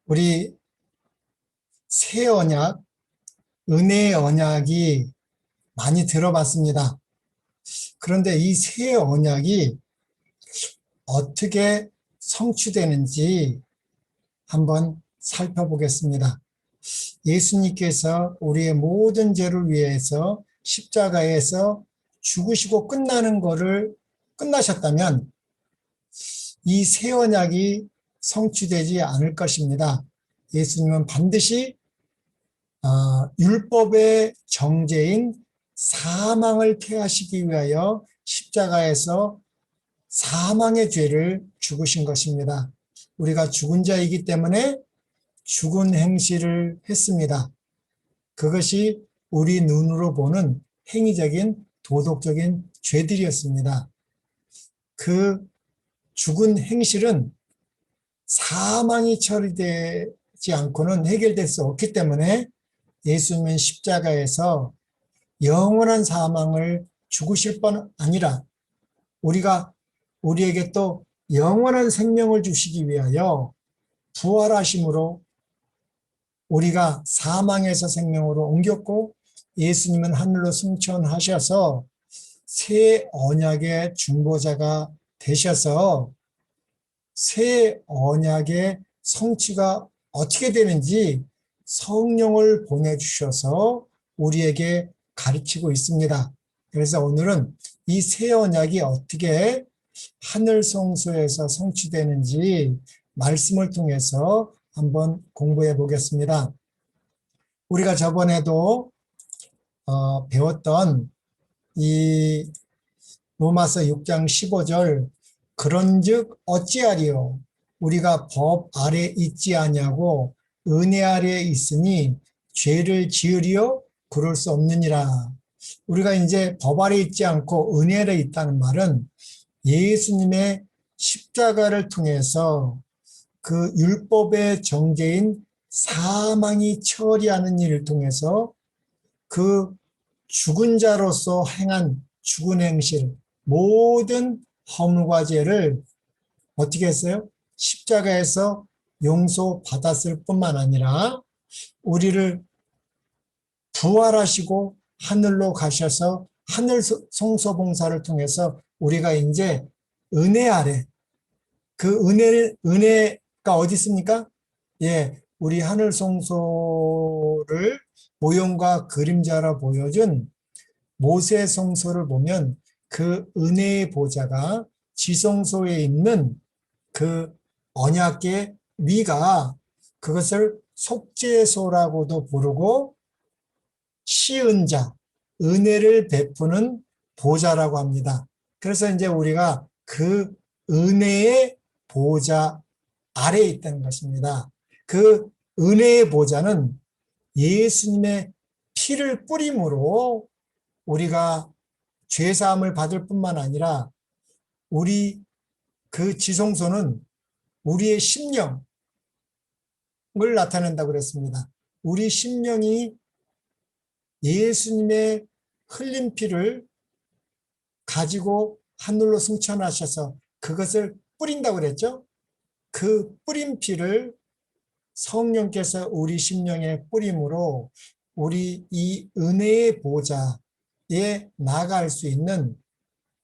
우리 새 언약, 은혜의 언약이 많이 들어봤습니다. 그런데 이 새 언약이 어떻게 성취되는지 한번 살펴보겠습니다. 예수님께서 우리의 모든 죄를 위해서 십자가에서 죽으시고 끝나는 것을 끝나셨다면 이 새 언약이 성취되지 않을 것입니다. 예수님은 반드시 율법의 정죄인 사망을 폐하시기 위하여 십자가에서 사망의 죄를 죽으신 것입니다. 우리가 죽은 자이기 때문에 죽은 행실을 했습니다. 그것이 우리 눈으로 보는 행위적인 도덕적인 죄들이었습니다. 그 죽은 행실은 사망이 처리되지 않고는 해결될 수 없기 때문에 예수님은 십자가에서 영원한 사망을 죽으실 뿐 아니라 우리에게 또 영원한 생명을 주시기 위하여 부활하심으로 우리가 사망에서 생명으로 옮겼고, 예수님은 하늘로 승천하셔서 새 언약의 중보자가 되셔서 새 언약의 성취가 어떻게 되는지 성령을 보내주셔서 우리에게 가르치고 있습니다. 그래서 오늘은 이 새 언약이 어떻게 하늘 성소에서 성취되는지 말씀을 통해서 한번 공부해 보겠습니다. 우리가 저번에도 배웠던 이 로마서 6장 15절, 그런즉 어찌하리요? 우리가 법 아래 있지 아니하고 은혜 아래 있으니 죄를 지으리요? 그럴 수 없느니라. 우리가 이제 법 아래 있지 않고 은혜 아래 있다는 말은 예수님의 십자가를 통해서 그 율법의 정죄인 사망이 처리하는 일을 통해서 그 죽은 자로서 행한 죽은 행실, 모든 허물과 죄를 어떻게 했어요? 십자가에서 용서받았을 뿐만 아니라 우리를 부활하시고 하늘로 가셔서 하늘 성소봉사를 통해서 우리가 이제 은혜 아래, 그 은혜가 어디 있습니까? 예, 우리 하늘 성소를 모형과 그림자로 보여준 모세 성소를 보면 그 은혜의 보좌가 지성소에 있는 그 언약의 위가, 그것을 속죄소라고도 부르고 시은 자, 은혜를 베푸는 보좌라고 합니다. 그래서 이제 우리가 그 은혜의 보좌 아래에 있다는 것입니다. 그 은혜의 보좌는 예수님의 피를 뿌림으로 우리가 죄사함을 받을 뿐만 아니라 우리 그 지성소는 우리의 심령을 나타낸다고 그랬습니다. 우리 심령이 예수님의 흘린 피를 가지고 하늘로 승천하셔서 그것을 뿌린다고 그랬죠. 그 뿌린 피를 성령께서 우리 심령에 뿌림으로 우리 이 은혜의 보좌에 나아갈 수 있는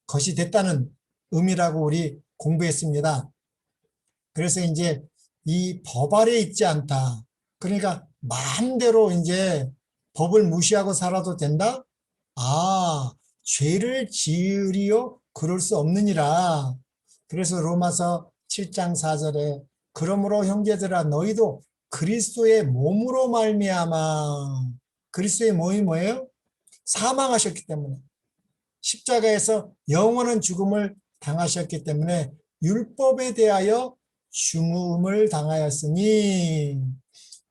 것이 됐다는 의미라고 우리 공부했습니다. 그래서 이제 이 법 아래 있지 않다. 그러니까 마음대로 이제 법을 무시하고 살아도 된다? 죄를 지으리요? 그럴 수 없느니라. 그래서 로마서 7장 4절에 그러므로 형제들아 너희도 그리스도의 몸으로 말미암아, 그리스도의 몸이 뭐예요? 사망하셨기 때문에, 십자가에서 영원한 죽음을 당하셨기 때문에 율법에 대하여 죽음을 당하였으니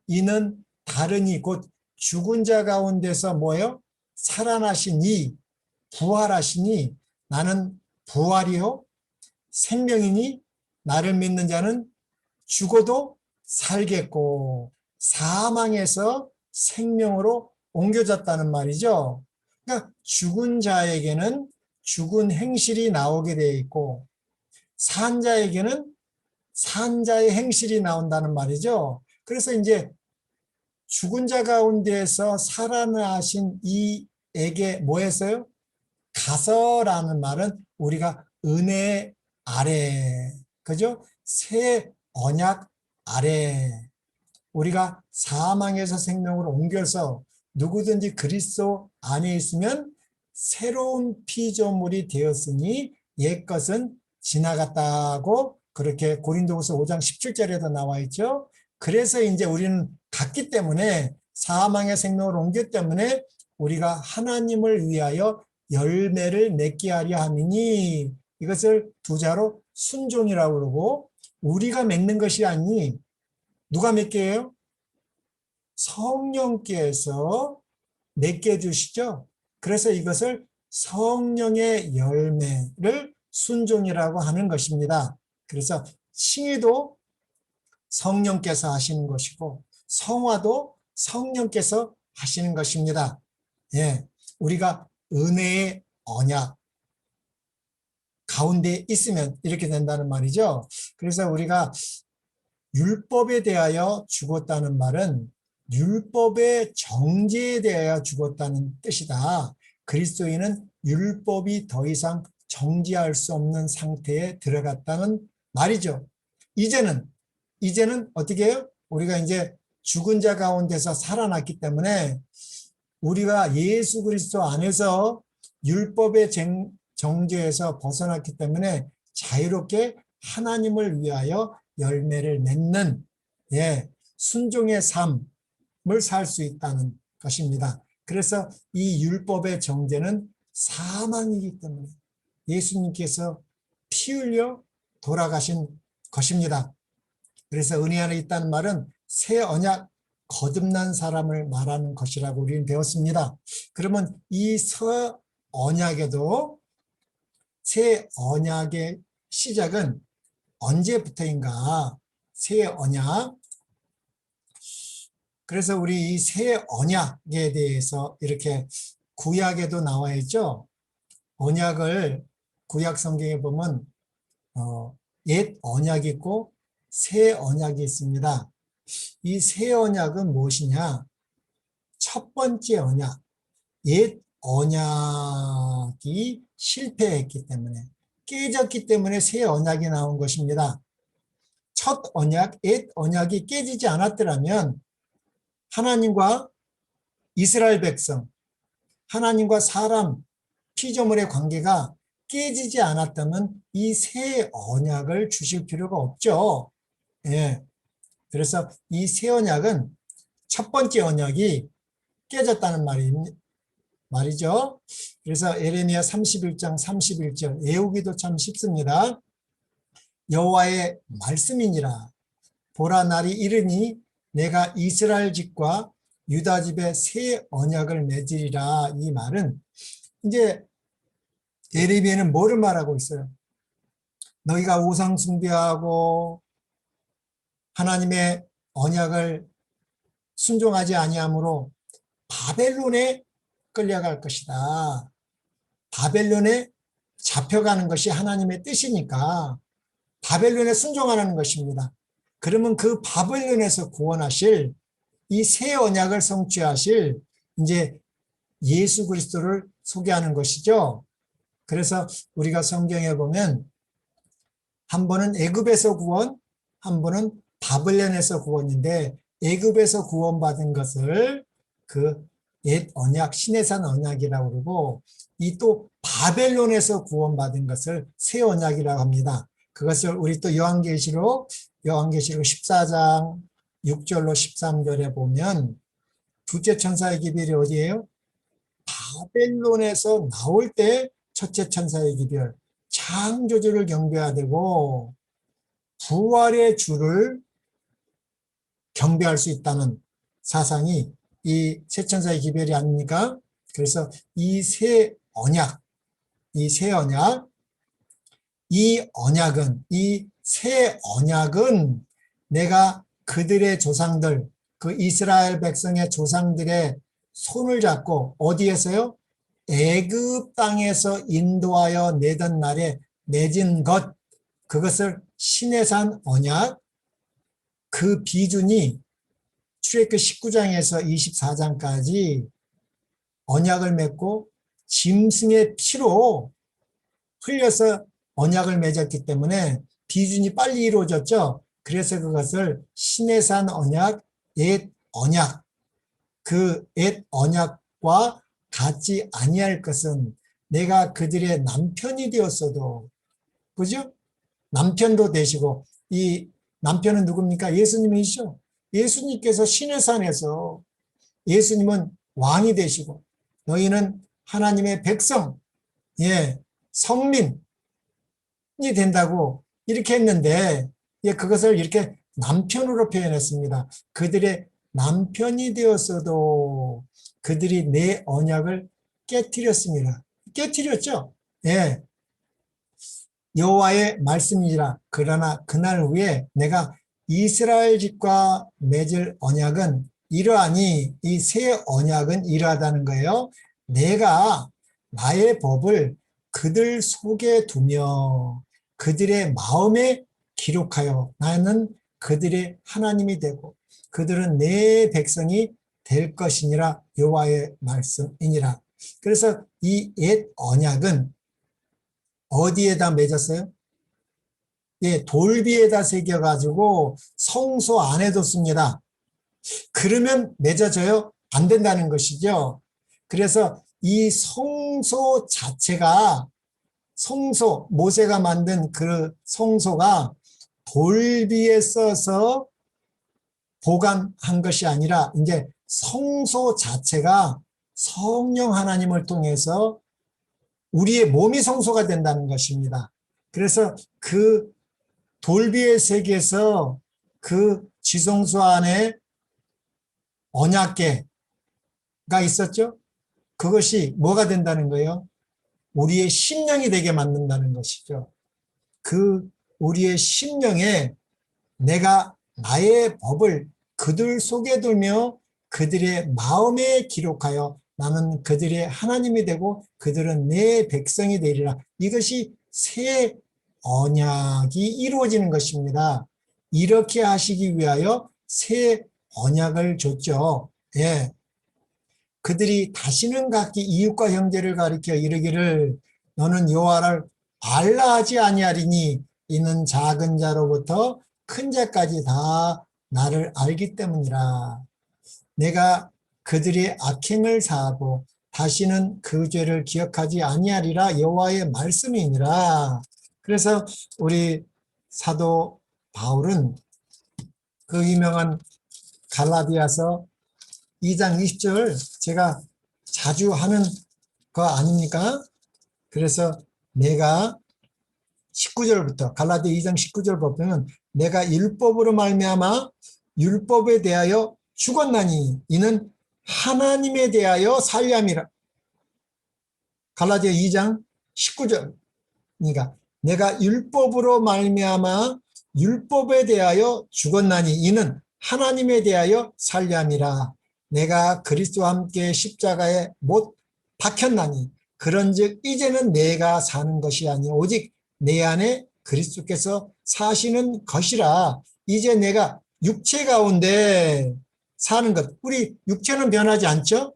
이는 다른 이 곧 죽은 자 가운데서 뭐예요? 살아나시니, 부활하시니 나는 부활이요 생명이니 나를 믿는 자는 죽어도 살겠고 사망에서 생명으로 옮겨졌다는 말이죠. 그러니까 죽은 자에게는 죽은 행실이 나오게 되어 있고 산 자에게는 산 자의 행실이 나온다는 말이죠. 그래서 이제 죽은 자 가운데에서 살아나신 이에게 뭐 했어요? 가서라는 말은 우리가 은혜 아래, 그죠? 새 언약 아래, 우리가 사망에서 생명으로 옮겨서 누구든지 그리스도 안에 있으면 새로운 피조물이 되었으니 옛것은 지나갔다고 그렇게 고린도후서 5장 17절에도 나와 있죠. 그래서 이제 우리는 갔기 때문에 사망의 생명으로 옮겼기 때문에 우리가 하나님을 위하여 열매를 맺게 하려 함이니 이것을 두자로 순종이라고 그러고 우리가 맺는 것이 아니니 누가 맺게 해요? 성령께서 맺게 해주시죠. 그래서 이것을 성령의 열매를 순종이라고 하는 것입니다. 그래서 칭의도 성령께서 하시는 것이고 성화도 성령께서 하시는 것입니다. 예, 우리가 은혜의 언약 가운데 있으면 이렇게 된다는 말이죠. 그래서 우리가 율법에 대하여 죽었다는 말은 율법의 정죄에 대하여 죽었다는 뜻이다. 그리스도인은 율법이 더 이상 정죄할 수 없는 상태에 들어갔다는 말이죠. 이제는 어떻게 해요? 우리가 이제 죽은 자 가운데서 살아났기 때문에 우리가 예수 그리스도 안에서 율법의 정죄에서 벗어났기 때문에 자유롭게 하나님을 위하여 열매를 맺는 순종의 삶을 살 수 있다는 것입니다. 그래서 이 율법의 정죄는 사망이기 때문에 예수님께서 피 흘려 돌아가신 것입니다. 그래서 은혜 안에 있다는 말은 새 언약 거듭난 사람을 말하는 것이라고 우리는 배웠습니다. 그러면 이 새 언약에도 새 언약의 시작은 언제부터인가? 새 언약. 그래서 우리 이 새 언약에 대해서 이렇게 구약에도 나와 있죠. 언약을 구약 성경에 보면 옛 언약이 있고 새 언약이 있습니다. 이 새 언약은 무엇이냐? 첫 번째 언약, 옛 언약이 실패했기 때문에 깨졌기 때문에 새 언약이 나온 것입니다. 첫 언약, 옛 언약이 깨지지 않았더라면 하나님과 이스라엘 백성, 하나님과 사람, 피조물의 관계가 깨지지 않았다면 이 새 언약을 주실 필요가 없죠. 예. 그래서 이 새 언약은 첫 번째 언약이 깨졌다는 말이죠. 그래서 예레미야 31장 31절 외우기도 참 쉽습니다. 여호와의 말씀이니라. 보라 날이 이르니 내가 이스라엘 집과 유다 집에 새 언약을 맺으리라. 이 말은 이제 예레미야는 뭐를 말하고 있어요? 너희가 우상 숭배하고 하나님의 언약을 순종하지 아니하므로 바벨론에 끌려갈 것이다. 바벨론에 잡혀가는 것이 하나님의 뜻이니까 바벨론에 순종하는 것입니다. 그러면 그 바벨론에서 구원하실 이 새 언약을 성취하실 이제 예수 그리스도를 소개하는 것이죠. 그래서 우리가 성경에 보면 한 번은 애굽에서 구원, 한 번은 바벨론에서 구원인데 애굽에서 구원받은 것을 그 옛 언약, 신해산 언약이라고 그러고 이 또 바벨론에서 구원받은 것을 새 언약이라고 합니다. 그것을 우리 또 요한계시록 14장 6절로 13절에 보면 둘째 천사의 기별이 어디예요? 바벨론에서 나올 때 첫째 천사의 기별, 창조주를 경배해야 되고 부활의 주를 경배할 수 있다는 사상이 이 새 천사의 기별이 아닙니까? 그래서 이 새 언약, 이 새 언약은 내가 그들의 조상들, 그 이스라엘 백성의 조상들의 손을 잡고 어디에서요? 애굽 땅에서 인도하여 내던 날에 맺은 것, 그것을 시내산 언약, 그 비준이 출애굽기 19장에서 24장까지 언약을 맺고 짐승의 피로 흘려서 언약을 맺었기 때문에 비준이 빨리 이루어졌죠. 그래서 그것을 시내산 언약, 옛 언약, 그 옛 언약과 같지 아니할 것은 내가 그들의 남편이 되었어도, 그죠? 남편도 되시고, 이 남편은 누굽니까? 예수님이시죠. 예수님께서 시내산에서 예수님은 왕이 되시고 너희는 하나님의 백성, 예, 성민이 된다고 이렇게 했는데, 예, 그것을 이렇게 남편으로 표현했습니다. 그들의 남편이 되었어도 그들이 내 언약을 깨뜨렸습니다. 깨뜨렸죠. 예, 여호와의 말씀이라. 그러나 그날 후에 내가 이스라엘 집과 맺을 언약은 이러하니, 이 새 언약은 이러하다는 거예요. 내가 나의 법을 그들 속에 두며 그들의 마음에 기록하여 나는 그들의 하나님이 되고 그들은 내 백성이 될 것이니라. 여호와의 말씀이니라. 그래서 이 옛 언약은 어디에다 맺었어요? 예, 돌비에다 새겨가지고 성소 안에 뒀습니다. 그러면 맺어져요? 안 된다는 것이죠. 그래서 이 성소 자체가, 성소, 모세가 만든 그 성소가 돌비에 써서 보관한 것이 아니라 이제 성소 자체가 성령 하나님을 통해서 우리의 몸이 성소가 된다는 것입니다. 그래서 그 돌비의 세계에서 그 지성소 안에 언약궤가 있었죠. 그것이 뭐가 된다는 거예요? 우리의 심령이 되게 만든다는 것이죠. 그 우리의 심령에 내가 나의 법을 그들 속에 두며 그들의 마음에 기록하여 나는 그들의 하나님이 되고 그들은 내 백성이 되리라. 이것이 새 언약이 이루어지는 것입니다. 이렇게 하시기 위하여 새 언약을 줬죠. 예. 그들이 다시는 각기 이웃과 형제를 가리켜 이르기를 너는 여호와를 알라 하지 아니하리니 이는 작은 자로부터 큰 자까지 다 나를 알기 때문이라. 내가 그들의 악행을 사하고 다시는 그 죄를 기억하지 아니하리라. 여호와의 말씀이니라. 그래서 우리 사도 바울은 그 유명한 갈라디아서 2장 20절 제가 자주 하는 거 아닙니까? 그래서 내가 19절부터 갈라디아 2장 19절 보면 내가 율법으로 말미암아 율법에 대하여 죽었나니 이는 하나님에 대하여 살리함이라. 갈라디아 2장 19절. 그러니까 내가 율법으로 말미암아 율법에 대하여 죽었나니 이는 하나님에 대하여 살리함이라. 내가 그리스도와 함께 십자가에 못 박혔나니 그런즉 이제는 내가 사는 것이 아니요 오직 내 안에 그리스도께서 사시는 것이라. 이제 내가 육체 가운데 사는 것, 우리 육체는 변하지 않죠?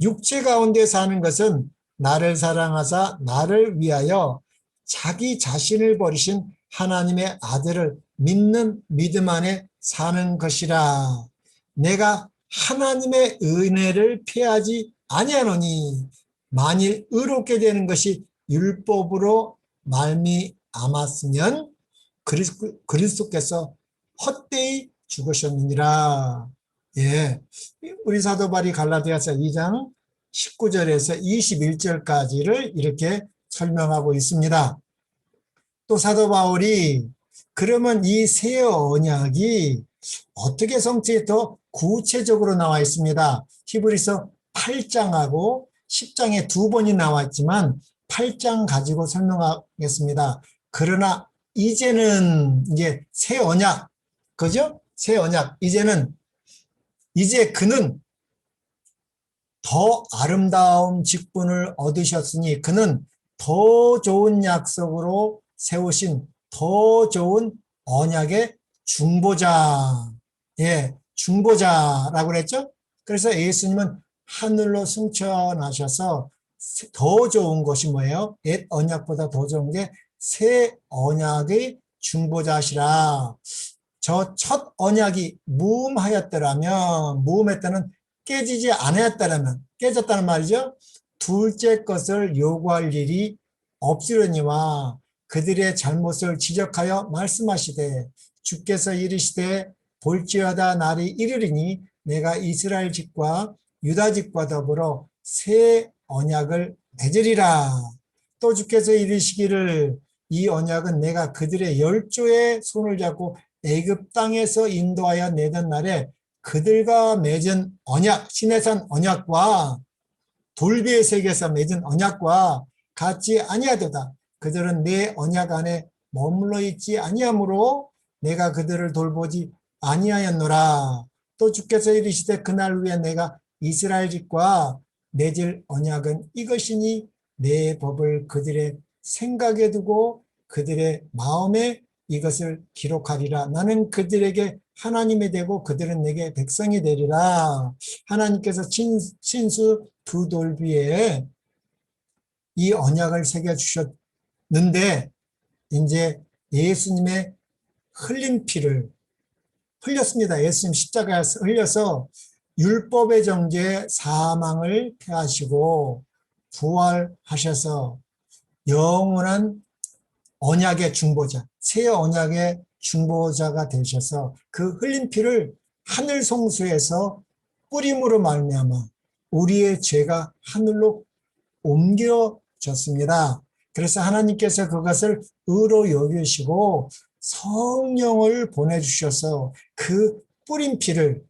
육체 가운데 사는 것은 나를 사랑하사 나를 위하여 자기 자신을 버리신 하나님의 아들을 믿는 믿음 안에 사는 것이라. 내가 하나님의 은혜를 피하지 아니하노니 만일 의롭게 되는 것이 율법으로 말미암았으면 그리스도께서 헛되이 죽으셨느니라. 예, 우리 사도 바울이 갈라디아서 2장 19절에서 21절까지를 이렇게 설명하고 있습니다. 또 사도 바울이 그러면 이 새 언약이 어떻게 성취해 더 구체적으로 나와 있습니다. 히브리서 8장하고 10장에 두 번이 나와 있지만 8장 가지고 설명하겠습니다. 그러나 이제는 이제 새 언약, 그죠? 새 언약. 이제 그는 더 아름다운 직분을 얻으셨으니 그는 더 좋은 약속으로 세우신 더 좋은 언약의 중보자. 예, 중보자라고 그랬죠? 그래서 예수님은 하늘로 승천하셔서 더 좋은 것이 뭐예요? 옛 언약보다 더 좋은 게 새 언약의 중보자시라. 저 첫 언약이 무음하였더라면, 무음했다는 깨지지 않았다라면, 깨졌다는 말이죠. 둘째 것을 요구할 일이 없으려니와 그들의 잘못을 지적하여 말씀하시되 주께서 이르시되 볼지어다 날이 이르리니 내가 이스라엘 집과 유다 집과 더불어 새 언약을 맺으리라. 또 주께서 이르시기를 이 언약은 내가 그들의 열조의 손을 잡고 애굽 땅에서 인도하여 내던 날에 그들과 맺은 언약, 시내산 언약과 돌비의 세계에서 맺은 언약과 같지 아니하도다. 그들은 내 언약 안에 머물러 있지 아니하므로 내가 그들을 돌보지 아니하였노라. 또 주께서 이르시되 그날 위에 내가 이스라엘 집과 맺을 언약은 이것이니 내 법을 그들의 생각에 두고 그들의 마음에 이것을 기록하리라. 나는 그들에게 하나님이 되고 그들은 내게 백성이 되리라. 하나님께서 친수 두 돌비에 이 언약을 새겨주셨는데 이제 예수님의 흘린 피를 흘렸습니다. 예수님 십자가에서 흘려서 율법의 정죄 사망을 패하시고 부활하셔서 영원한 언약의 중보자, 새 언약의 중보자가 되셔서 그 흘린 피를 하늘 송수에서 뿌림으로 말미암아 우리의 죄가 하늘로 옮겨졌습니다. 그래서 하나님께서 그것을 의로 여기시고 성령을 보내주셔서 그 뿌린 피를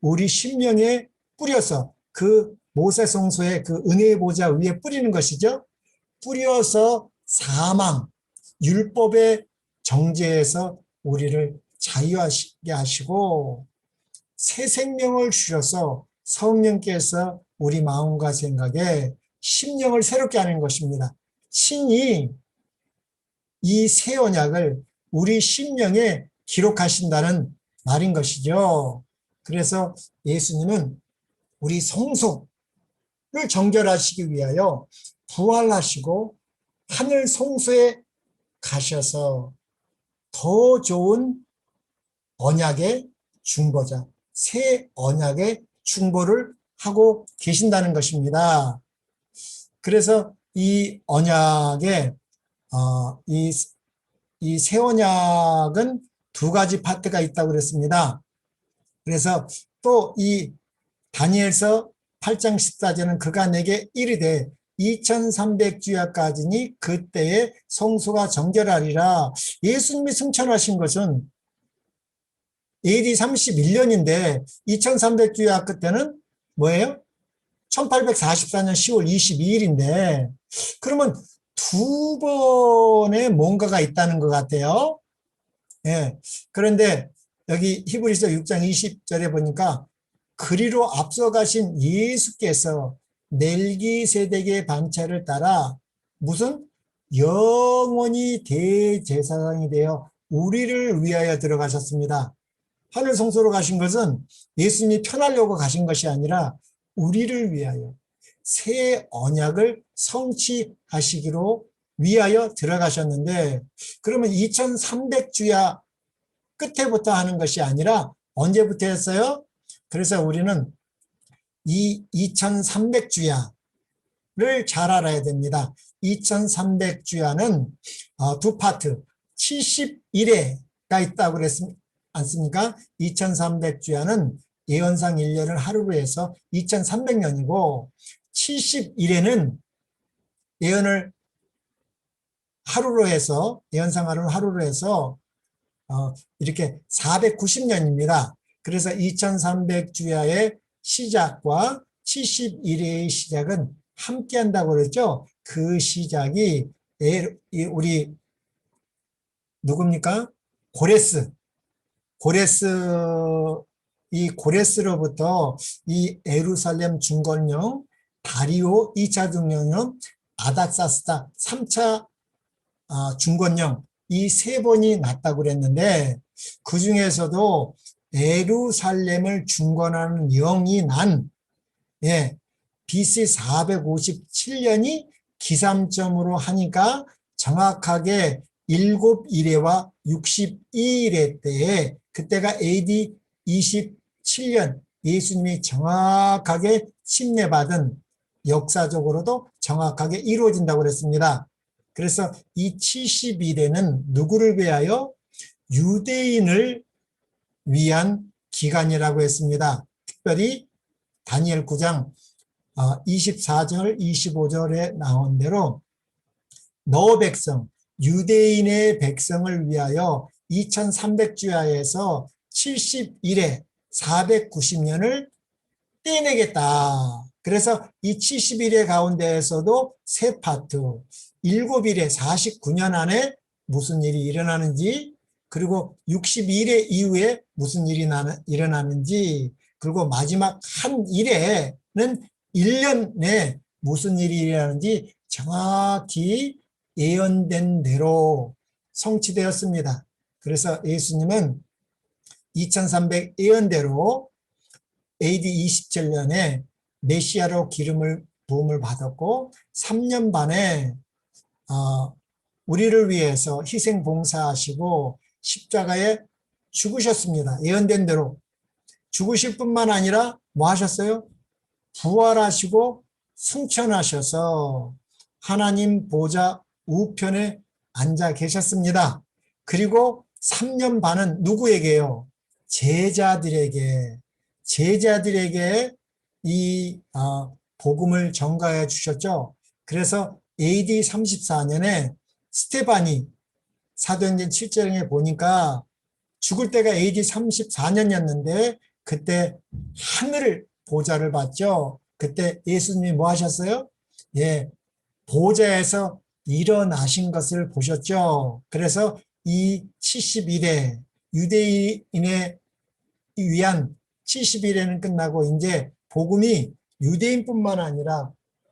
우리 심령에 뿌려서 그 모세성소의 그 은혜의 보좌 위에 뿌리는 것이죠. 뿌려서 사망, 율법의 정죄에서 우리를 자유하게 하시고 새 생명을 주셔서 성령께서 우리 마음과 생각에 심령을 새롭게 하는 것입니다. 신이 이 새 언약을 우리 심령에 기록하신다는 말인 것이죠. 그래서 예수님은 우리 성소를 정결하시기 위하여 부활하시고 하늘 성소에 가셔서 더 좋은 언약의 중보자, 새 언약의 중보를 하고 계신다는 것입니다. 그래서 이 언약의 이 새 언약은 두 가지 파트가 있다고 그랬습니다. 그래서 또 이 다니엘서 8장 14절은 그가 내게 이르되 2300주야까지니 그때에 성소가 정결하리라. 예수님이 승천하신 것은 AD 31년인데 2300주야 그때는 뭐예요? 1844년 10월 22일인데 그러면 두 번의 뭔가가 있다는 것 같아요. 예. 그런데 여기 히브리서 6장 20절에 보니까 그리로 앞서가신 예수께서 멜기세덱의 반차를 따라 무슨 영원히 대제사장이 되어 우리를 위하여 들어가셨습니다. 하늘 성소로 가신 것은 예수님이 편하려고 가신 것이 아니라 우리를 위하여 새 언약을 성취하시기로 위하여 들어가셨는데 그러면 2300주야 끝에부터 하는 것이 아니라 언제부터 했어요? 그래서 우리는 이 2300주야를 잘 알아야 됩니다. 2300주야는 두 파트 71회가 있다고 그랬지 않습니까? 2300주야는 예언상 1년을 하루로 해서 2300년이고 71회는 예언을 하루로 해서 예언상 하루로 해서 이렇게 490년입니다. 그래서 2300주야의 시작과 71회의 시작은 함께 한다고 그랬죠. 그 시작이 우리 누굽니까? 이 고레스로부터 이 예루살렘 중건령, 다리오 2차 중건령, 아닥사스다 3차 중건령 이 세 번이 났다고 그랬는데 그 중에서도 예루살렘을 중건하는 영이 난 BC 457년이 기삼점으로 하니까 정확하게 7일회와 62일회 때에 그때가 AD 27년 예수님이 정확하게 침례받은 역사적으로도 정확하게 이루어진다고 그랬습니다. 그래서 이 70일에는 누구를 위하여? 유대인을 위한 기간이라고 했습니다. 특별히 다니엘 9장 24절 25절에 나온 대로 너 백성 유대인의 백성을 위하여 2300주야에서 70일에 490년을 떼내겠다. 그래서 이 70일의 가운데에서도 세 파트 7일에 49년 안에 무슨 일이 일어나는지, 그리고 62일 이후에 무슨 일이 일어나는지, 그리고 마지막 한 일에는 1년 내 무슨 일이 일어나는지 정확히 예언된 대로 성취되었습니다. 그래서 예수님은 2300 예언대로 AD 27년에 메시아로 부음을 받았고 3년 반에 우리를 위해서 희생 봉사하시고 십자가에 죽으셨습니다. 예언된 대로 죽으실 뿐만 아니라 뭐 하셨어요? 부활하시고 승천하셔서 하나님 보좌 우편에 앉아 계셨습니다. 그리고 3년 반은 누구에게요? 제자들에게 이 복음을 전가해 주셨죠. 그래서 AD 34년에 스테반이 사도행전 7장에 보니까 죽을 때가 AD 34년이었는데 그때 하늘 보좌를 봤죠. 그때 예수님이 뭐 하셨어요? 보좌에서 일어나신 것을 보셨죠. 그래서 이 70일에 유대인에 위한 70일에는 끝나고 이제 복음이 유대인뿐만 아니라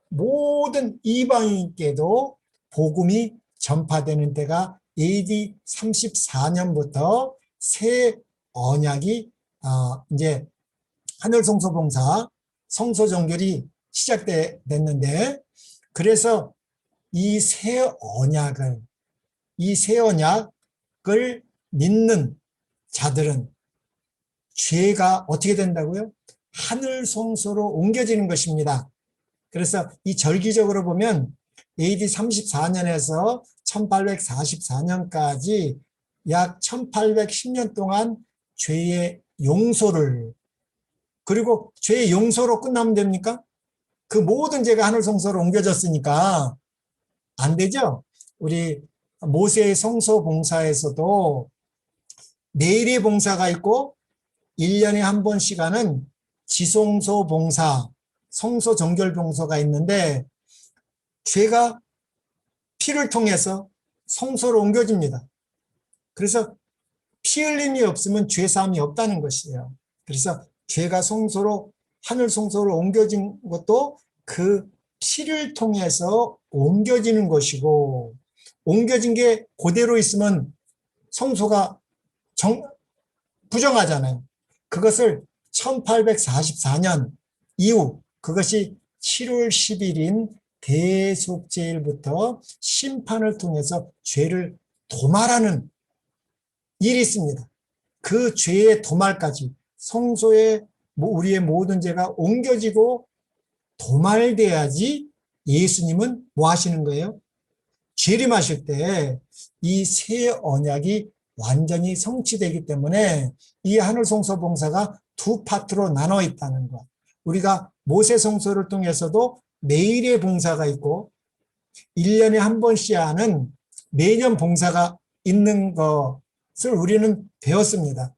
모든 이방인께도 복음이 전파되는 때가 AD 34년부터 새 언약이 이제 하늘성소봉사 성소정결이 시작됐는데, 그래서 이 새 언약을 믿는 자들은 죄가 어떻게 된다고요? 하늘성소로 옮겨지는 것입니다. 그래서 이 절기적으로 보면 AD 34년에서 1844년까지 약 1810년 동안 죄의 용서를, 그리고 죄의 용서로 끝나면 됩니까? 그 모든 죄가 하늘성소로 옮겨졌으니까 안 되죠. 우리 모세의 성소 봉사에서도 매일의 봉사가 있고 1년에 한 번씩 하는 지성소 봉사, 성소 정결 봉사가 있는데 죄가 피를 통해서 성소로 옮겨집니다. 그래서 피 흘림이 없으면 죄 사함이 없다는 것이에요. 그래서 죄가 하늘 성소로 옮겨진 것도 그 피를 통해서 옮겨지는 것이고, 옮겨진 게 그대로 있으면 성소가 부정하잖아요. 그것을 1844년 이후, 그것이 7월 10일인 대속죄일부터 심판을 통해서 죄를 도말하는 일이 있습니다. 그 죄의 도말까지 성소에 우리의 모든 죄가 옮겨지고 도말돼야지 예수님은 뭐 하시는 거예요? 재림하실 때 이 새 언약이 완전히 성취되기 때문에 이 하늘성소 봉사가 두 파트로 나눠 있다는 것. 우리가 모세 성소를 통해서도 매일의 봉사가 있고 1년에 한 번씩 하는 매년 봉사가 있는 것을 우리는 배웠습니다.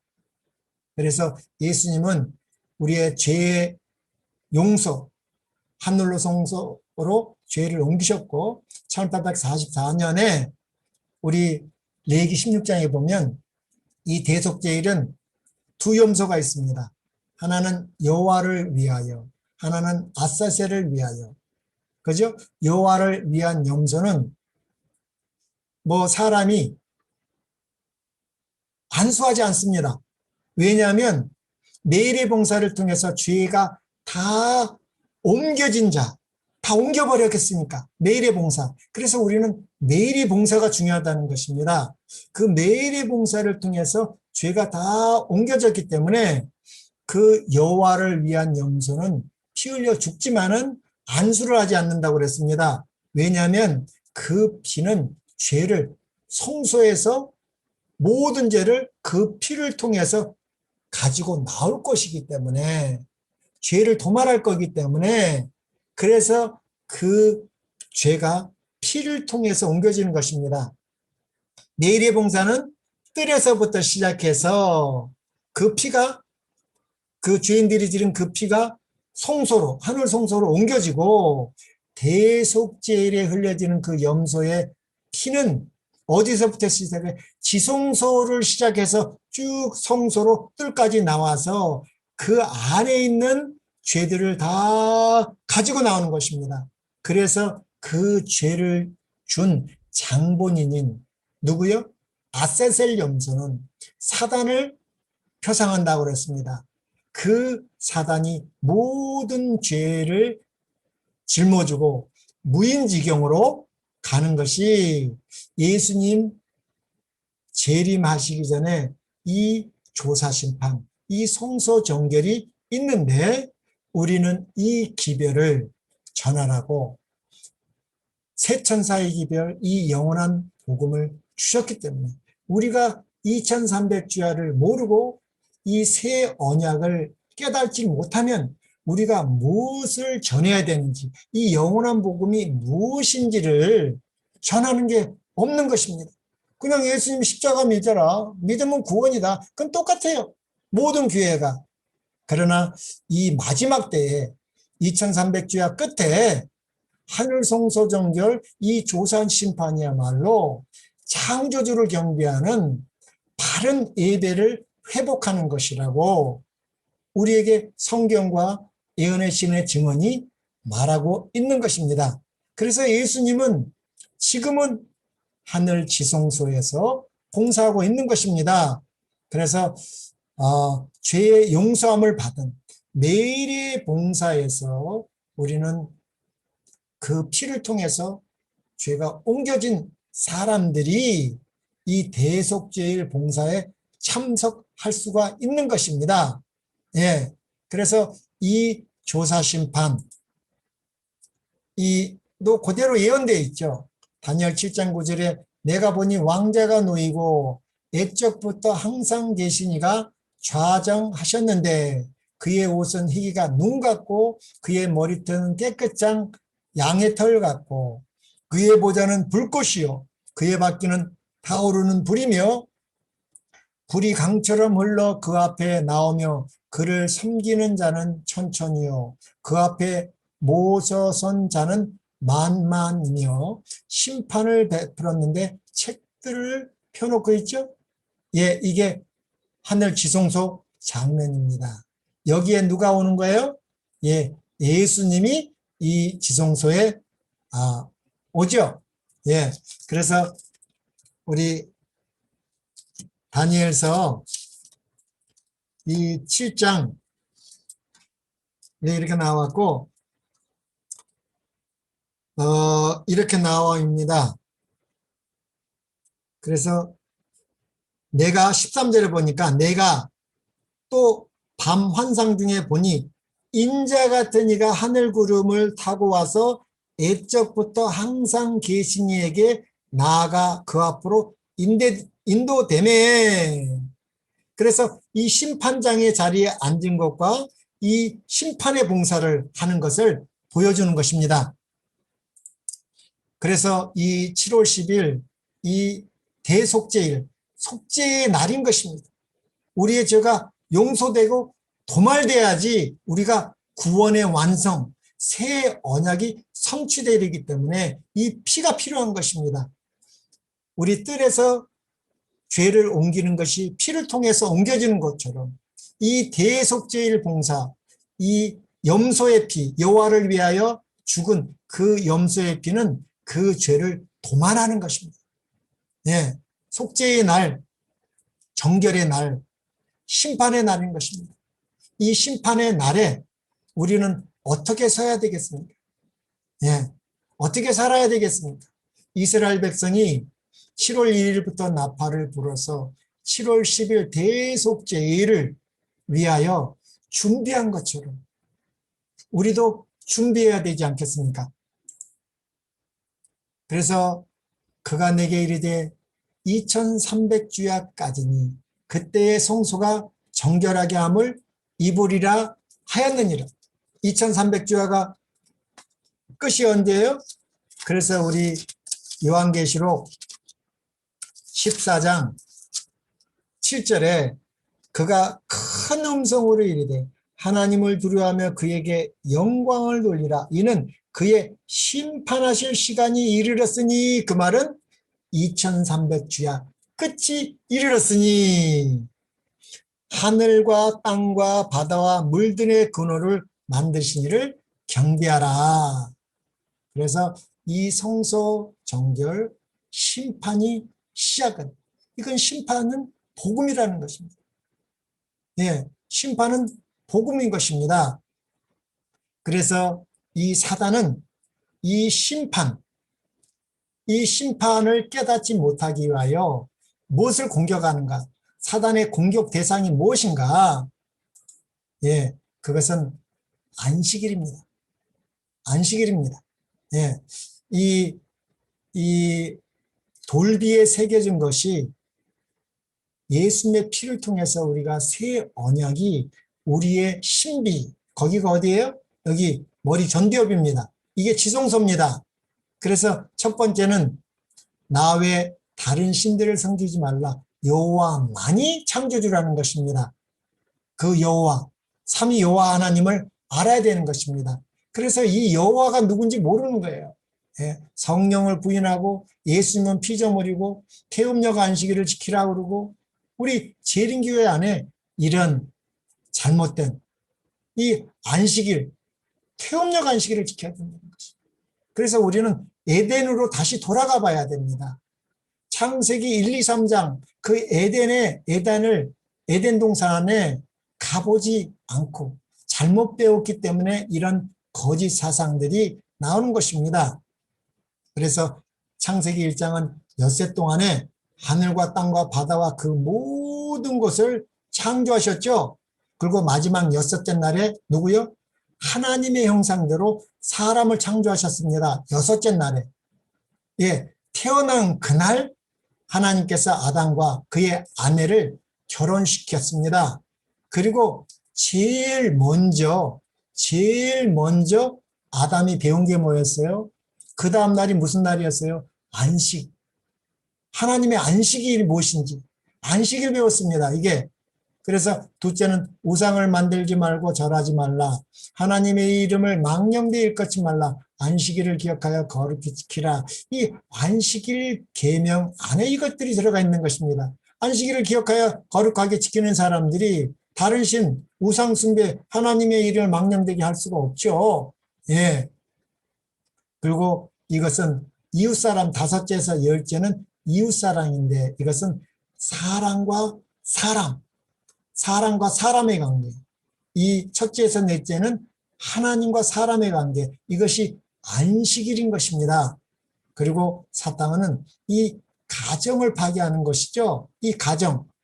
그래서 예수님은 우리의 죄의 용서, 하늘로 성소로 죄를 옮기셨고 1844년에 우리 레위기 16장에 보면 이 대속죄일은 두 염소가 있습니다. 하나는 여호와를 위하여, 하나는 아사셀을 위하여. 그죠? 여호와를 위한 염소는 사람이 안수하지 않습니다. 왜냐하면 매일의 봉사를 통해서 죄가 다 옮겨진 자, 다 옮겨버렸겠으니까. 매일의 봉사. 그래서 우리는 매일의 봉사가 중요하다는 것입니다. 그 매일의 봉사를 통해서 죄가 다 옮겨졌기 때문에 그 여호와를 위한 염소는 피 흘려 죽지만은 안수를 하지 않는다고 그랬습니다. 왜냐하면 그 피는 죄를 성소에서 모든 죄를 그 피를 통해서 가지고 나올 것이기 때문에 죄를 도말할 거기 때문에 그래서 그 죄가 피를 통해서 옮겨지는 것입니다. 매일의 봉사는 뜰에서부터 시작해서 그 피가 그 죄인들이 지른 그 피가 성소로 하늘 성소로 옮겨지고 대속죄일에 흘려지는 그 염소의 피는 어디서부터 시작해? 지성소를 시작해서 쭉 성소로 뜰까지 나와서 그 안에 있는 죄들을 다 가지고 나오는 것입니다. 그래서 그 죄를 준 장본인인 누구요? 아세셀 염소는 사단을 표상한다고 그랬습니다. 그 사단이 모든 죄를 짊어지고 무인지경으로 가는 것이 예수님 재림하시기 전에 이 조사심판, 이 성소정결이 있는데 우리는 이 기별을 전하라고 세천사의 기별, 이 영원한 복음을 주셨기 때문에 우리가 2300주야를 모르고 이 새 언약을 깨닫지 못하면 우리가 무엇을 전해야 되는지, 이 영원한 복음이 무엇인지를 전하는 게 없는 것입니다. 그냥 예수님 십자가 믿어라, 믿으면 구원이다. 그건 똑같아요. 모든 교회가. 그러나 이 마지막 때에 2300주야 끝에 하늘성소정결 이 조산심판이야말로 창조주를 경배하는 바른 예배를 회복하는 것이라고 우리에게 성경과 예언의 신의 증언이 말하고 있는 것입니다. 그래서 예수님은 지금은 하늘 지성소에서 봉사하고 있는 것입니다. 그래서 죄의 용서함을 받은 매일의 봉사에서 우리는 그 피를 통해서 죄가 옮겨진 사람들이 이 대속죄일 봉사에 참석할 수가 있는 것입니다. 예. 그래서 이 조사심판, 또 그대로 예언되어 있죠. 다니엘 7장 9절에 내가 보니 왕자가 놓이고 옛적부터 항상 계시니가 좌정하셨는데 그의 옷은 희기가 눈 같고 그의 머리털은 깨끗장 양의 털 같고 그의 보좌는 불꽃이요 그의 바퀴는 타오르는 불이며 불이 강처럼 흘러 그 앞에 나오며 그를 섬기는 자는 천천히요 그 앞에 모서선 자는 만만이며 심판을 베풀었는데 책들을 펴놓고 있죠. 예, 이게 하늘 지성소 장면입니다. 여기에 누가 오는 거예요? 예, 예수님이 이 지성소에 오죠. 예, 그래서 우리 다니엘서 이 7장 이렇게 나왔고 이렇게 나와 있습니다. 그래서 내가 13절에 보니까 내가 또 밤 환상 중에 보니 인자 같은 이가 하늘 구름을 타고 와서 옛적부터 항상 계신 이에게 나아가 그 앞으로 인도되매. 그래서 이 심판장의 자리에 앉은 것과 이 심판의 봉사를 하는 것을 보여주는 것입니다. 그래서 이 7월 10일 이 대속죄일, 속죄의 날인 것입니다. 우리의 죄가 용서되고 도말돼야지 우리가 구원의 완성, 새 언약이 성취되기 때문에 이 피가 필요한 것입니다. 우리 뜰에서 죄를 옮기는 것이 피를 통해서 옮겨지는 것처럼 이 대속죄일 봉사, 이 염소의 피, 여호와를 위하여 죽은 그 염소의 피는 그 죄를 도말하는 것입니다. 예, 속죄의 날, 정결의 날, 심판의 날인 것입니다. 이 심판의 날에 우리는 어떻게 서야 되겠습니까? 예, 어떻게 살아야 되겠습니까? 이스라엘 백성이 7월 1일부터 나팔을 불어서 7월 10일 대속죄일을 위하여 준비한 것처럼 우리도 준비해야 되지 않겠습니까? 그래서 그가 내게 이르되 2300주야까지니 그때의 성소가 정결하게 함을 입으리라 하였느니라. 2300주야가 끝이 언제예요? 그래서 우리 요한계시록 14장 7절에 그가 큰 음성으로 이르되 하나님을 두려워하며 그에게 영광을 돌리라. 이는 그의 심판하실 시간이 이르렀으니, 그 말은 2300주야 끝이 이르렀으니 하늘과 땅과 바다와 물들의 근원을 만드신 이를 경배하라. 그래서 이 성소 정결 심판이 시작은, 이건 심판은 복음이라는 것입니다. 예, 심판은 복음인 것입니다. 그래서 이 사단은 이 심판을 깨닫지 못하기 위하여 무엇을 공격하는가? 사단의 공격 대상이 무엇인가? 예, 그것은 안식일입니다. 안식일입니다. 예, 이 돌비에 새겨진 것이 예수님의 피를 통해서 우리가 새 언약이 우리의 신비, 거기가 어디예요? 여기 머리 전두엽입니다. 이게 지성소입니다. 그래서 첫 번째는 나 외 다른 신들을 섬기지 말라. 여호와만이 창조주라는 것입니다. 그 여호와, 삼위 여호와 하나님을 알아야 되는 것입니다. 그래서 이 여호와가 누군지 모르는 거예요. 예, 성령을 부인하고 예수님은 피조물이고 태음력 안식일을 지키라고 그러고, 우리 재림교회 안에 이런 잘못된 이 안식일, 태음력 안식일을 지켜야 된다는 것입니다. 그래서 우리는 에덴으로 다시 돌아가 봐야 됩니다. 창세기 1, 2, 3장 그 에덴 동산에 가보지 않고 잘못 배웠기 때문에 이런 거짓 사상들이 나오는 것입니다. 그래서 창세기 1장은 엿새 동안에 하늘과 땅과 바다와 그 모든 것을 창조하셨죠. 그리고 마지막 여섯째 날에 누구요? 하나님의 형상대로 사람을 창조하셨습니다. 여섯째 날에. 예, 태어난 그날 하나님께서 아담과 그의 아내를 결혼시켰습니다. 그리고 제일 먼저 아담이 배운 게 뭐였어요? 그 다음 날이 무슨 날이었어요? 안식. 하나님의 안식일이 무엇인지 안식일 배웠습니다. 이게. 그래서 둘째는 우상을 만들지 말고 절하지 말라. 하나님의 이름을 망령되이 일컫지 말라. 안식일을 기억하여 거룩히 지키라. 이 안식일 계명 안에 이것들이 들어가 있는 것입니다. 안식일을 기억하여 거룩하게 지키는 사람들이 다른 신, 우상 숭배, 하나님의 이름을 망령되게 할 수가 없죠. 예. 그리고 이것은 이웃사람, 다섯째에서 열째는 이웃사랑인데, 이것은 사람과 사람의 관계. 이 첫째에서 넷째는 하나님과 사람의 관계. 이것이 안식일인 것입니다. 그리고 사탄은 이 가정을 파괴하는 것이죠. 이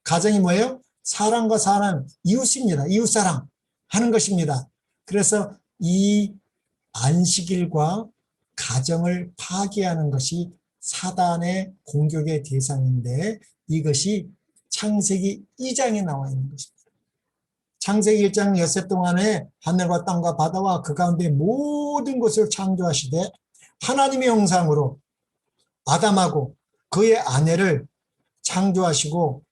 가정이 뭐예요? 사람과 사람, 이웃입니다. 이웃사랑 하는 것입니다. 그래서 이 안식일과 가정을 파괴하는 것이 사단의 공격의 대상인데, 이것이 창세기 2장에 나와 있는 것입니다. 창세기 1장 엿새 동안에 하늘과 땅과 바다와 그 가운데 모든 것을 창조하시되 하나님의 형상으로 아담하고 그의 아내를 창조하시고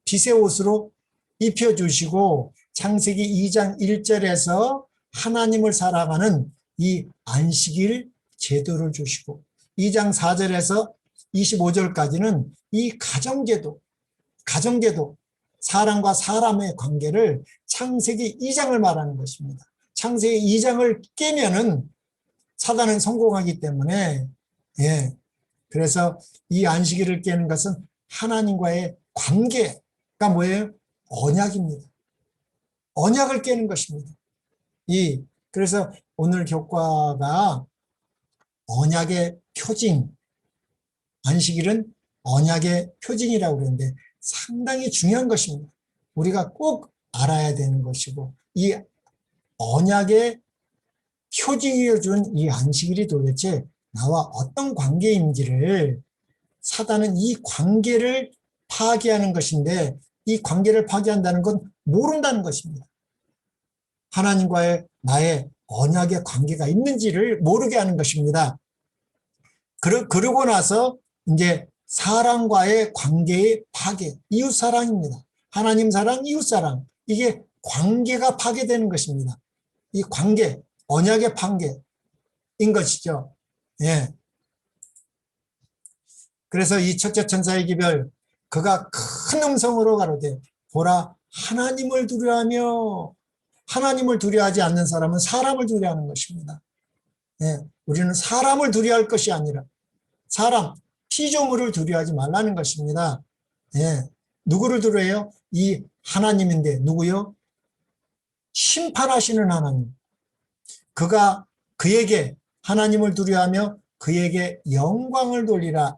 빛의 옷으로 입혀주시고, 창세기 2장 1절에서 하나님을 사랑하는 이 안식일 제도를 주시고, 2장 4절에서 25절까지는 이 가정제도, 사람과 사람의 관계를 창세기 2장을 말하는 것입니다. 창세기 2장을 깨면은 사단은 성공하기 때문에, 예. 그래서 이 안식일을 깨는 것은 하나님과의 관계가 뭐예요? 언약입니다. 언약을 깨는 것입니다. 그래서 오늘 교과가 언약의 표징, 안식일은 언약의 표징이라고 그러는데 상당히 중요한 것입니다. 우리가 꼭 알아야 되는 것이고, 이 언약의 표징이어 준 이 안식일이 도대체 나와 어떤 관계인지를 사단은 이 관계를 파괴하는 것인데, 이 관계를 파괴한다는 건 모른다는 것입니다. 하나님과의 나의 언약의 관계가 있는지를 모르게 하는 것입니다. 그러고 나서 이제 사랑과의 관계의 파괴, 이웃사랑입니다. 하나님 사랑, 이웃사랑, 이게 관계가 파괴되는 것입니다. 이 관계, 언약의 관계인 것이죠. 예. 그래서 이 첫째 천사의 기별, 그가 큰 음성으로 가로되 보라, 하나님을 두려워하며, 하나님을 두려워하지 않는 사람은 사람을 두려워하는 것입니다. 예. 우리는 사람을 두려워할 것이 아니라 사람, 피조물을 두려워하지 말라는 것입니다. 예. 누구를 두려워해요? 이 하나님인데 누구요? 심판하시는 하나님. 그가 그에게 하나님을 두려워하며 그에게 영광을 돌리라.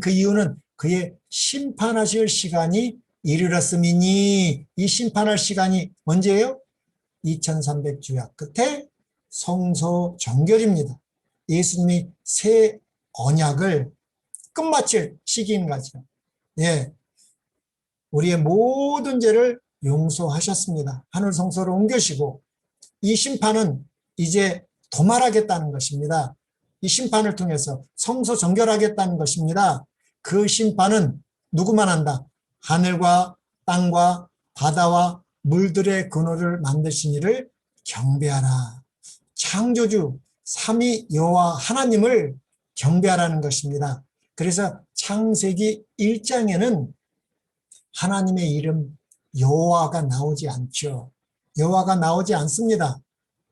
그 이유는 그의 심판하실 시간이 이르렀음이니, 이 심판할 시간이 언제예요? 2300주야 끝에 성소 정결입니다. 예수님이 새 언약을 끝마칠 시기인 거죠. 예, 우리의 모든 죄를 용서하셨습니다. 하늘 성소로 옮겨시고, 이 심판은 이제 도말하겠다는 것입니다. 이 심판을 통해서 성소 정결하겠다는 것입니다. 그 심판은 누구만 한다? 하늘과 땅과 바다와 물들의 근원을 만드신 이를 경배하라. 창조주 삼위 여호와 하나님을 경배하라는 것입니다. 그래서 창세기 1장에는 하나님의 이름 여호와가 나오지 않죠. 여호와가 나오지 않습니다.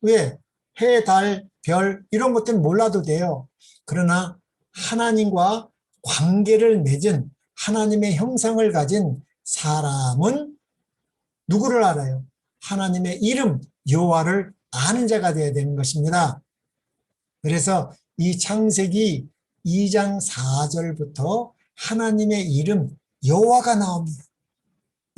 왜? 해, 달, 별 이런 것들은 몰라도 돼요. 그러나 하나님과 관계를 맺은 하나님의 형상을 가진 사람은 누구를 알아요? 하나님의 이름 여호와를 아는 자가 되어야 되는 것입니다. 그래서 이 창세기 2장 4절부터 하나님의 이름 여호와가 나옵니다.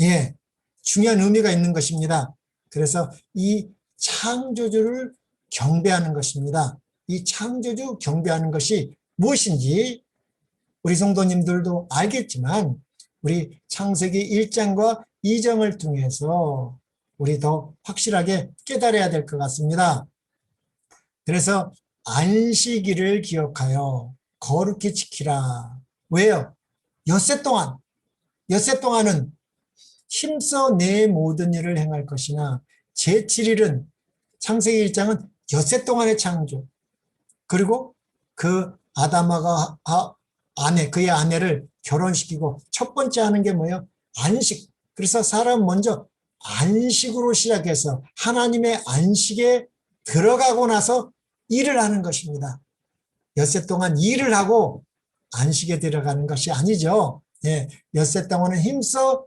예, 중요한 의미가 있는 것입니다. 그래서 이 창조주를 경배하는 것입니다. 이 창조주 경배하는 것이 무엇인지 우리 성도님들도 알겠지만 우리 창세기 1장과 2장을 통해서 우리 더 확실하게 깨달아야 될 것 같습니다. 그래서 안식일을 기억하여 거룩히 지키라. 왜요? 엿새 동안은 힘써 내 모든 일을 행할 것이나 제7일은 창세기 1장은 엿새 동안의 창조, 그리고 그 아담아가 그의 아내를 결혼시키고 첫 번째 하는 게 뭐예요? 안식. 그래서 사람은 먼저 안식으로 시작해서 하나님의 안식에 들어가고 나서 일을 하는 것입니다. 엿새 동안 일을 하고 안식에 들어가는 것이 아니죠. 예, 엿새 동안은 힘써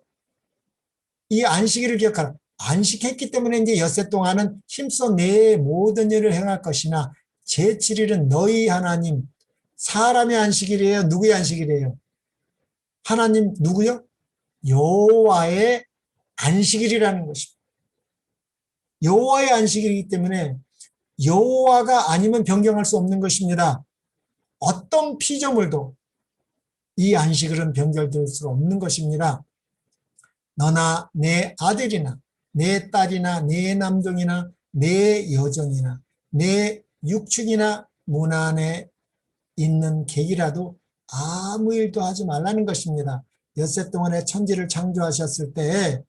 이 안식일을 기억하라. 안식했기 때문에 이제 엿새 동안은 힘써 내 모든 일을 행할 것이나 제7일은 너희 하나님 사람의 안식일이에요? 누구의 안식일이에요? 하나님 누구요? 여호와의 안식일이라는 것입니다. 여호와의 안식일이기 때문에 여호와가 아니면 변경할 수 없는 것입니다. 어떤 피조물도 이 안식일은 변경될 수 없는 것입니다. 너나 내 아들이나 내 딸이나 내 남종이나 내 여종이나 내 육축이나 문 안에 있는 객이라도 아무 일도 하지 말라는 것입니다. 엿새 동안에 천지를 창조하셨을 때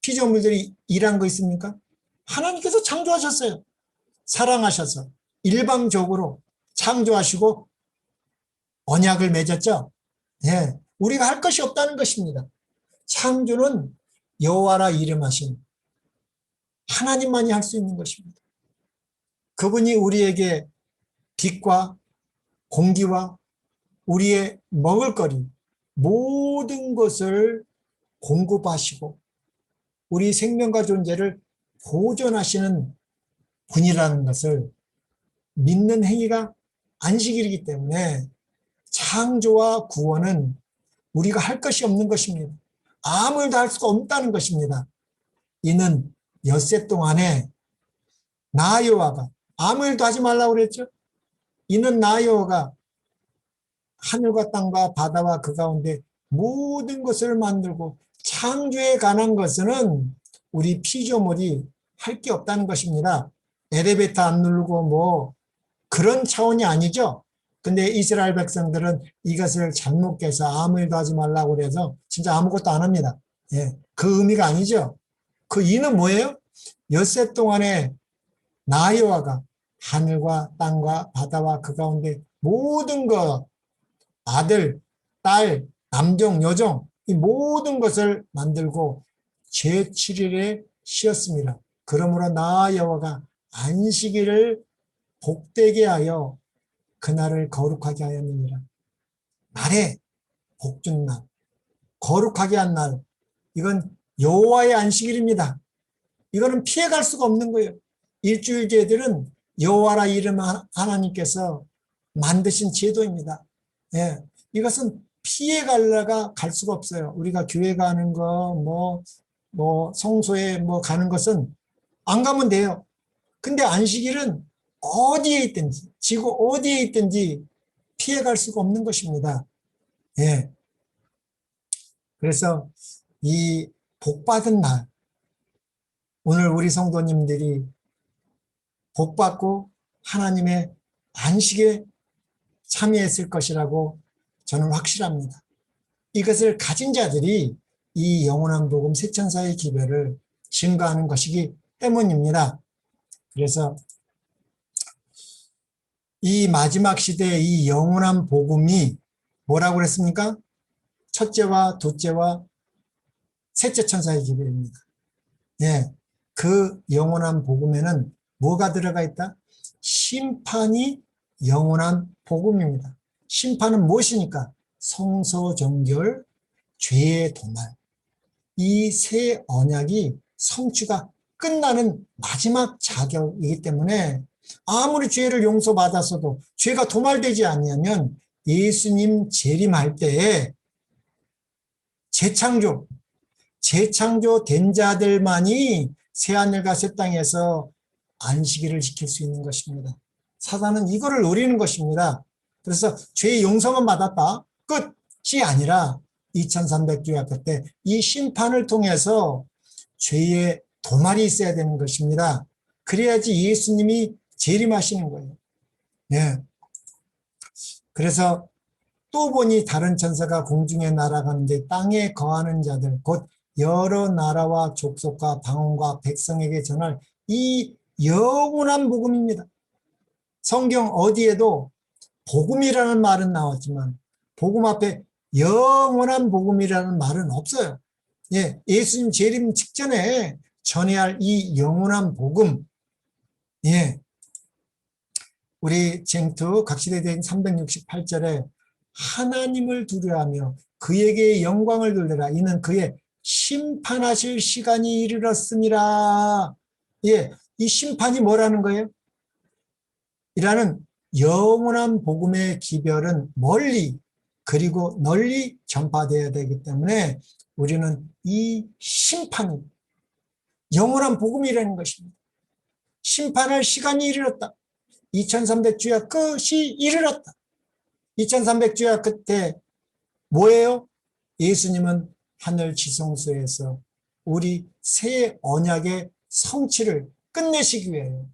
피조물들이 일한 거 있습니까? 하나님께서 창조하셨어요. 사랑하셔서 일방적으로 창조하시고 언약을 맺었죠. 예, 우리가 할 것이 없다는 것입니다. 창조는 여호와라 이름하신 하나님만이 할 수 있는 것입니다. 그분이 우리에게 빛과 공기와 우리의 먹을거리 모든 것을 공급하시고 우리 생명과 존재를 보존하시는 분이라는 것을 믿는 행위가 안식일이기 때문에 창조와 구원은 우리가 할 것이 없는 것입니다. 아무 일도 할 수가 없다는 것입니다. 이는 엿새 동안에 나 여호와가 아무 일도 하지 말라고 그랬죠. 이는 나 여호와가 하늘과 땅과 바다와 그 가운데 모든 것을 만들고 창조에 관한 것은 우리 피조물이 할 게 없다는 것입니다. 엘리베이터 안 누르고 뭐 그런 차원이 아니죠. 근데 이스라엘 백성들은 이것을 잘못 깨서 아무 일도 하지 말라고 그래서 진짜 아무것도 안 합니다. 예, 그 의미가 아니죠. 그 이는 뭐예요? 엿새 동안에 나 여호와가 하늘과 땅과 바다와 그 가운데 모든 것, 아들, 딸, 남종, 여종 이 모든 것을 만들고 제7일에 쉬었습니다. 그러므로 나 여호와가 안식일을 복되게 하여 그날을 거룩하게 하였느니라. 날에 복준 날, 거룩하게 한 날, 이건 여호와의 안식일입니다. 이거는 피해갈 수가 없는 거예요. 일주일 제들은 여호와라 이름 하나님께서 만드신 제도입니다. 예, 이것은 피해갈래가 갈 수가 없어요. 우리가 교회 가는 거, 성소에 가는 것은 안 가면 돼요. 근데 안식일은 어디에 있든지, 지구 어디에 있든지 피해갈 수가 없는 것입니다. 예. 그래서 이 복받은 날, 오늘 우리 성도님들이 복받고 하나님의 안식에 참여했을 것이라고 저는 확실합니다. 이것을 가진 자들이 이 영원한 복음 세천사의 기별을 증거하는 것이기 때문입니다. 그래서 이 마지막 시대의 이 영원한 복음이 뭐라고 그랬습니까? 첫째와 둘째와 셋째 천사의 기별입니다. 예, 그 영원한 복음에는 뭐가 들어가 있다? 심판이 영원한 복음입니다. 심판은 무엇이니까? 성소정결, 죄의 도말. 이 세 언약이 성취가 끝나는 마지막 자격이기 때문에 아무리 죄를 용서받았어도 죄가 도말되지 않으면 예수님 재림할 때에 재창조된 자들만이 새하늘과 새 땅에서 안식일을 지킬 수 있는 것입니다. 사단은 이거를 노리는 것입니다. 그래서 죄의 용서만 받았다 끝이 아니라 2300주의 앞에 때 이 심판을 통해서 죄의 도말이 있어야 되는 것입니다. 그래야지 예수님이 재림하시는 거예요. 네. 그래서 또 보니 다른 천사가 공중에 날아가는데 땅에 거하는 자들 곧 여러 나라와 족속과 방언과 백성에게 전할 이 영원한 복음입니다. 성경 어디에도 복음이라는 말은 나왔지만 복음 앞에 영원한 복음이라는 말은 없어요. 예, 예수님 재림 직전에 전해야 할 이 영원한 복음. 예, 우리 쟁투 각시대대행 368절에 하나님을 두려워하며 그에게 영광을 돌려라. 이는 그의 심판하실 시간이 이르렀습니다. 예, 이 심판이 뭐라는 거예요? 이라는 영원한 복음의 기별은 멀리 그리고 널리 전파되어야 되기 때문에 우리는 이 심판이 영원한 복음이라는 것입니다. 심판할 시간이 이르렀다. 2300주야 끝이 이르렀다. 2300주야 끝에 뭐예요? 예수님은 하늘 지성소에서 우리 새 언약의 성취를 끝내시기 위해요.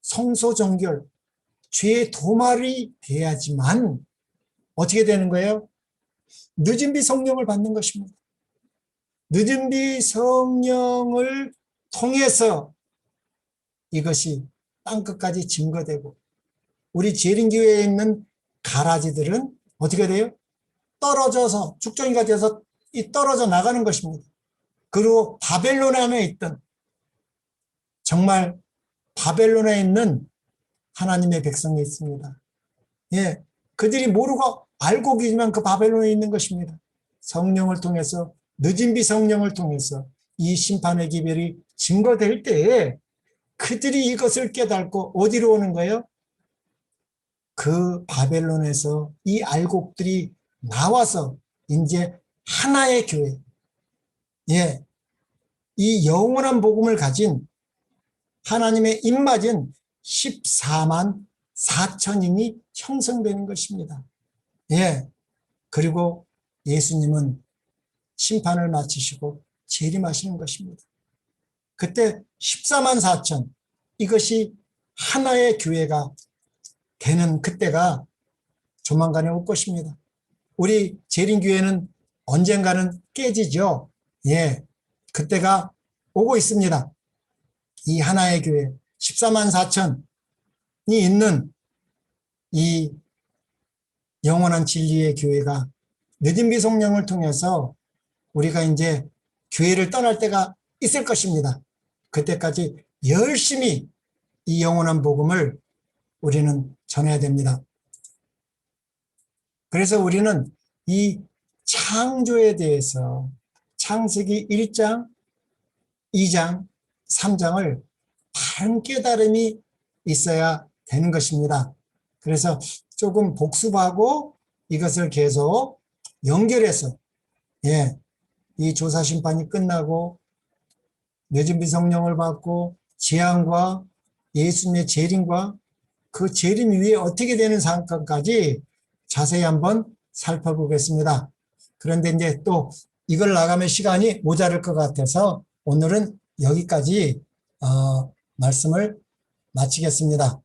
성소정결, 죄의 도말이 돼야지만 어떻게 되는 거예요? 늦은 비 성령을 받는 것입니다. 늦은 비 성령을 통해서 이것이 땅끝까지 증거되고 우리 재림교회에 있는 가라지들은 어떻게 돼요? 떨어져서 죽정이가 돼서 떨어져 나가는 것입니다. 그리고 바벨론 안에 있던 정말 바벨론에 있는 하나님의 백성이 있습니다. 예, 그들이 모르고 알고 계시면 그 바벨론에 있는 것입니다. 성령을 통해서 늦은 비 성령을 통해서 이 심판의 기별이 증거될 때에 그들이 이것을 깨닫고 어디로 오는 거예요? 그 바벨론에서 이 알곡들이 나와서 이제 하나의 교회, 예, 이 영원한 복음을 가진 하나님의 입맞은 14만 4천인이 형성되는 것입니다. 예, 그리고 예수님은 심판을 마치시고 재림하시는 것입니다. 그때 14만 4천, 이것이 하나의 교회가 되는 그때가 조만간에 올 것입니다. 우리 재림교회는 언젠가는 깨지죠. 예, 그때가 오고 있습니다. 이 하나의 교회 14만 4천이 있는 이 영원한 진리의 교회가 늦은 비 성령을 통해서 우리가 이제 교회를 떠날 때가 있을 것입니다. 그때까지 열심히 이 영원한 복음을 우리는 전해야 됩니다. 그래서 우리는 이 창조에 대해서 창세기 1장, 2장, 3장을 바른 깨달음이 있어야 되는 것입니다. 그래서 조금 복습하고 이것을 계속 연결해서, 예, 이 조사 심판이 끝나고 늦은 비 성령을 받고 재앙과 예수님의 재림과 그 재림 위에 어떻게 되는 사건까지 자세히 한번 살펴보겠습니다. 그런데 이제 또 이걸 나가면 시간이 모자랄 것 같아서 오늘은 여기까지 말씀을 마치겠습니다.